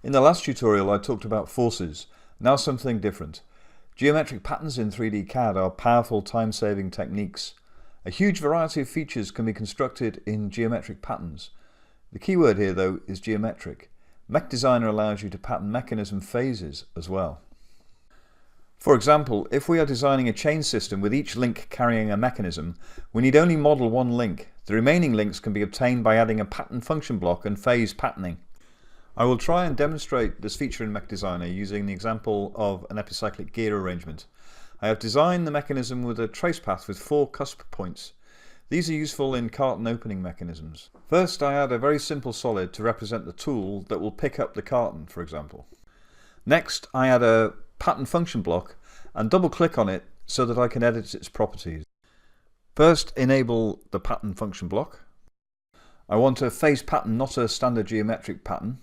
In the last tutorial I talked about forces, now something different. Geometric patterns in 3D CAD are powerful time-saving techniques. A huge variety of features can be constructed in geometric patterns. The key word here though is geometric. MechDesigner allows you to pattern mechanism phases as well. For example, if we are designing a chain system with each link carrying a mechanism, we need only model one link. The remaining links can be obtained by adding a pattern function block and phase patterning. I will try and demonstrate this feature in MechDesigner using the example of an epicyclic gear arrangement. I have designed the mechanism with a trace path with 4 cusp points. These are useful in carton opening mechanisms. First, I add a very simple solid to represent the tool that will pick up the carton, for example. Next, I add a pattern function block and double click on it so that I can edit its properties. First, enable the pattern function block. I want a phase pattern, not a standard geometric pattern.